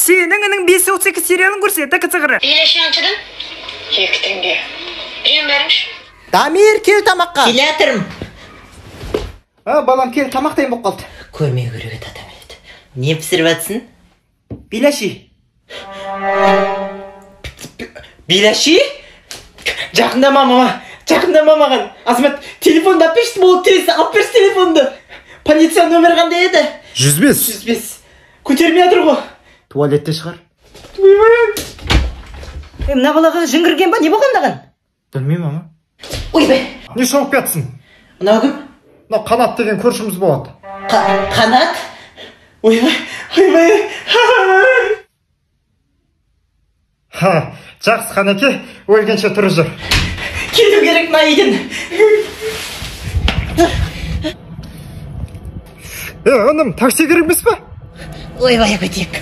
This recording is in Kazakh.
сенің інің 532 сериалын көрсет, кісіғыры. Билеші аншыдың? 2 теңге. Бірең бәріңш? Дамир, кел тамаққа. Келеатырым. Балам, кел, тамақ дайын болып қалды. Көрмеу керек еді адам еді. Не пісіріп атсың? Билаши. Билаши? Жақындама маған. Азамат, телефонды алып берші, болып тересі, алып берші телефонды. Полиция нөмір қандай еді? 105. 105. Көтермей атыр ғой. Туалетте шығар. Мына балаға жыңғырген ба, не болғандаған? Білмеймін, ама. Ойбай. Не шауып кетсін? Мынау кім? Мына Қанат деген көршіміз болады. Қанат? Ойбай. Жақсы, Қанеке, өлгенше тұры жүр. Кету керек мына үйден. Інім, такси керек емес пе? Ойбай, көтек.